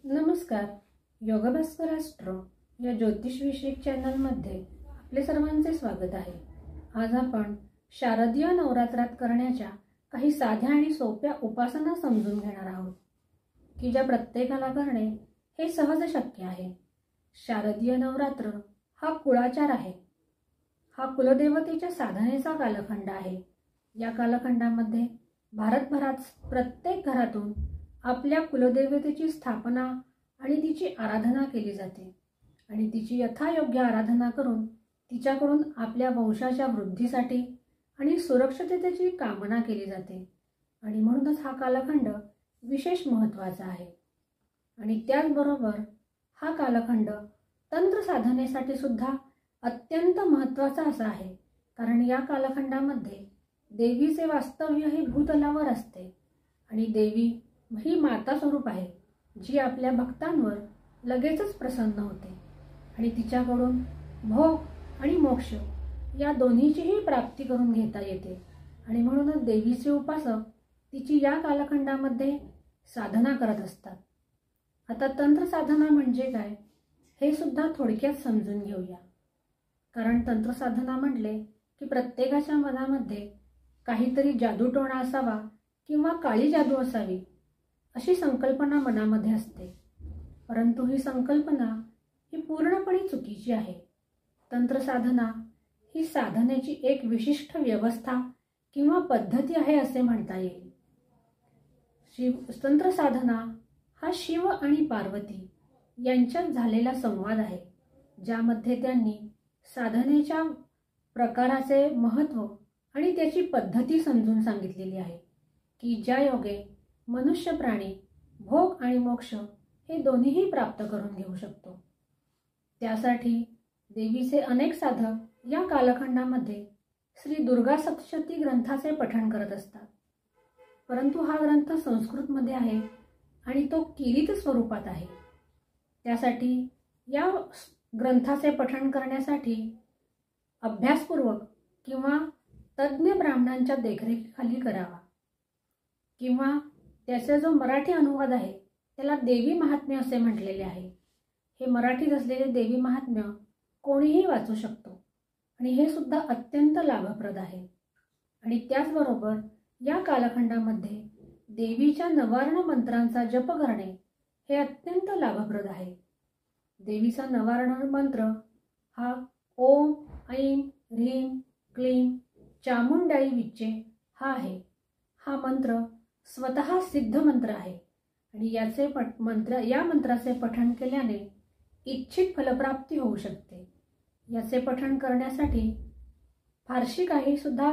नमस्कार. योगभास्कराष्ट्र या ज्योतिषविषयक चॅनलमध्ये आपले सर्वांचे स्वागत आहे. आज आपण शारदीय नवरात्रात करण्याच्या काही साध्या आणि सोप्या उपासना समजून घेणार आहोत की ज्या प्रत्येकाला करणे हे सहज शक्य आहे. शारदीय नवरात्र हा कुळाचार आहे. हा कुलदेवतेच्या साधनेचा कालखंड आहे. या कालखंडामध्ये भारतभरात प्रत्येक घरातून आपल्या कुलदेवतेची स्थापना आणि तिची आराधना केली जाते आणि तिची यथायोग्य आराधना करून तिच्याकडून आपल्या वंशाच्या वृद्धीसाठी आणि सुरक्षिततेची कामना केली जाते आणि म्हणूनच हा कालखंड विशेष महत्त्वाचा आहे. आणि त्याचबरोबर हा कालखंड तंत्र साधनेसाठी सुद्धा अत्यंत महत्त्वाचा असा आहे, कारण या कालखंडामध्ये देवीचे वास्तव्य हे भूतलावर असते आणि देवी ही माता स्वरूप आहे, जी आपल्या भक्तांवर लगेचच प्रसन्न होते आणि तिच्याकडून भोग आणि मोक्ष या दोन्हीचीही प्राप्ती करून घेता येते. आणि म्हणूनच देवीचे उपासक तिची या कालखंडामध्ये साधना करत असतात. आता तंत्र साधना म्हणजे काय हे सुद्धा थोडक्यात समजून घेऊया. कारण तंत्र साधना म्हटले की प्रत्येकाच्या मनामध्ये काहीतरी जादूटोणा असावा किंवा काळी जादू असावी अशी संकल्पना मनामध्ये असते. परंतु ही संकल्पना ही पूर्णपणे चुकीची आहे. तंत्र साधना ही साधनेची एक विशिष्ट व्यवस्था किंवा पद्धती आहे असे म्हणता येईल. तंत्र साधना हा शिव आणि पार्वती यांच्यात झालेला संवाद आहे, ज्यामध्ये त्यांनी साधनेच्या प्रकाराचे महत्त्व आणि त्याची पद्धती समजून सांगितलेली आहे की ज्या योगे मनुष्य प्राणी भोग आणि मोक्ष हे दोन्हीही प्राप्त करून घेऊ शकतो. त्यासाठी देवीचे अनेक साधक या कालखंडामध्ये श्री दुर्गा सप्तशती ग्रंथाचे पठण करत असतात. परंतु हा ग्रंथ संस्कृतमध्ये आहे आणि तो किरीत स्वरूपात आहे. त्यासाठी या ग्रंथाचे पठण करण्यासाठी अभ्यासपूर्वक किंवा तज्ज्ञ ब्राह्मणांच्या देखरेखीखाली करावा, किंवा त्याचा जो मराठी अनुवाद आहे त्याला देवी महात्म्य असे म्हटलेले आहे. हे मराठीत असलेले देवी महात्म्य कोणीही वाचू शकतो आणि हे सुद्धा अत्यंत लाभप्रद आहे. आणि त्याचबरोबर या कालखंडामध्ये देवीच्या नवार्ण मंत्रांचा जप करणे हे अत्यंत लाभप्रद आहे. देवीचा नवार्ण मंत्र हा ओम ऐं ह्रीं क्लीं चामुंडाई विच्चे हा आहे. हा मंत्र स्वतः सिद्ध मंत्र आहे आणि या मंत्राचे पठण केल्याने इच्छित फलप्राप्ती होऊ शकते. याचे पठण करण्यासाठी फारशी काही सुद्धा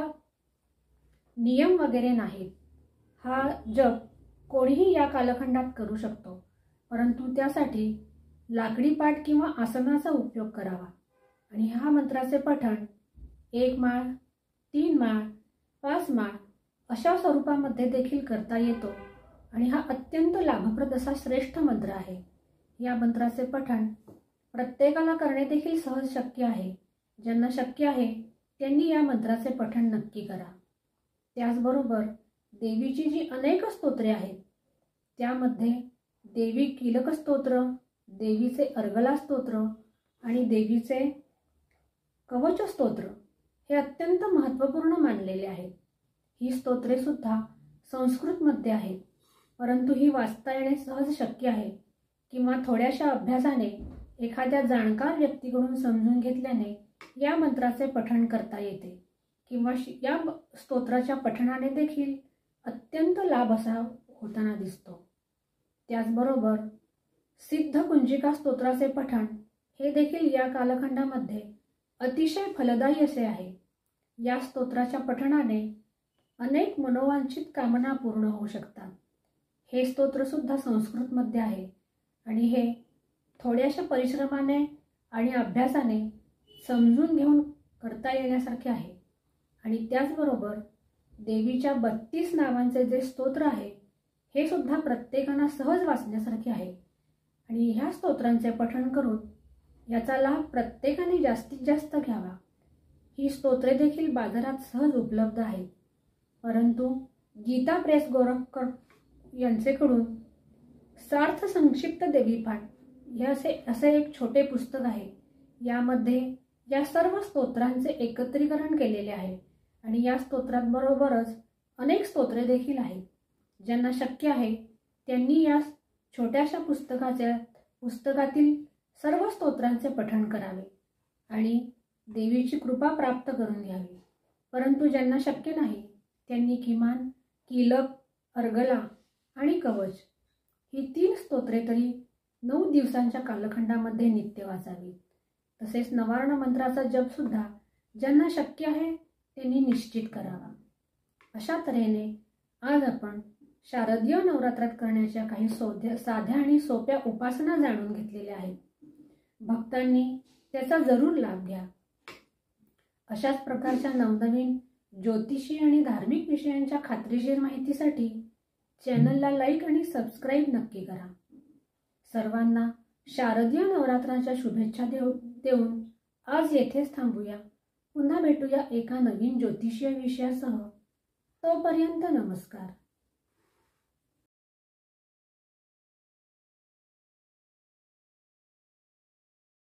नियम वगैरे नाहीत. हा जप कोणीही या कालखंडात करू शकतो, परंतु त्यासाठी लाकडी पाट किंवा आसनाचा उपयोग करावा. आणि हा मंत्राचे पठण 1 माळ 3 माळ 5 माळ अशा स्वरूपामध्ये देखील करता येतो आणि हा अत्यंत लाभप्रद असा श्रेष्ठ मंत्र आहे. या मंत्राचे पठण प्रत्येकाला करणे देखील सहज शक्य आहे. ज्यांना शक्य आहे त्यांनी या मंत्राचे पठण नक्की करा. त्याचबरोबर देवीची जी अनेक स्तोत्रे आहेत त्यामध्ये देवी कीलक स्तोत्र, देवीचे अर्गला स्तोत्र आणि देवीचे कवच स्तोत्र हे अत्यंत महत्त्वपूर्ण मानलेले आहेत. ही स्तोत्रे सुद्धा संस्कृतमध्ये आहेत, परंतु ही वाचता येणे सहज शक्य आहे किंवा थोड्याशा अभ्यासाने एखाद्या जाणकार व्यक्तीकडून समजून घेतल्याने या मंत्राचे पठण करता येते किंवा या स्तोत्राच्या पठणाने देखील अत्यंत लाभ असा होताना दिसतो. त्याचबरोबर सिद्ध कुंजिका स्तोत्राचे पठण हे देखील या कालखंडामध्ये अतिशय फलदायी असे आहे. या स्तोत्राच्या पठणाने अनेक मनोवांछित कामना पूर्ण होऊ शकतात. हे स्तोत्र सुद्धा संस्कृतमध्ये आहे आणि हे थोड्याशा परिश्रमाने आणि अभ्यासाने समजून घेऊन करता येण्यासारखे आहे. आणि त्याचबरोबर देवीच्या 32 नावांचे जे स्तोत्र आहे हे सुद्धा प्रत्येकाला सहज वाचण्यासारखे आहे आणि ह्या स्तोत्रांचे पठण करून याचा लाभ प्रत्येकाने जास्तीत जास्त घ्यावा. ही स्तोत्रे देखील बाजारात सहज उपलब्ध आहेत, परंतु गीता प्रेस गोरखकर यांचेकडून सार्थ संक्षिप्त देवीपाठ हे असे एक छोटे पुस्तक आहे. यामध्ये या सर्व स्तोत्रांचे एकत्रीकरण केलेले आहे आणि या स्तोत्रांबरोबरच अनेक स्तोत्रे देखील आहेत. ज्यांना शक्य आहे त्यांनी या छोट्याशा पुस्तकातील सर्व स्तोत्रांचे पठण करावे आणि देवीची कृपा प्राप्त करून घ्यावी. परंतु ज्यांना शक्य नाही त्यांनी किमान कीलक, अर्गला आणि कवच ही 3 स्तोत्रे तरी 9 दिवसांच्या कालखंडामध्ये नित्य वाचावी. तसेच नवार्ण मंत्राचा जप सुद्धा ज्यांना शक्य आहे त्यांनी निश्चित करावा. अशा तऱ्हेने आज आपण शारदीय नवरात्रात करण्याच्या काही साध्या आणि सोप्या उपासना जाणून घेतलेल्या आहेत. भक्तांनी त्याचा जरूर लाभ घ्या. अशाच प्रकारच्या नवनवीन ज्योतिषी आणि धार्मिक विषयांच्या खात्रीशीर माहितीसाठी चॅनलला लाईक आणि सबस्क्राईब नक्की करा. सर्वांना शारदीय नवरात्राच्या शुभेच्छा देऊन आज येथेच थांबूया. पुन्हा भेटूया एका नवीन ज्योतिषीय विषयासह. तोपर्यंत नमस्कार.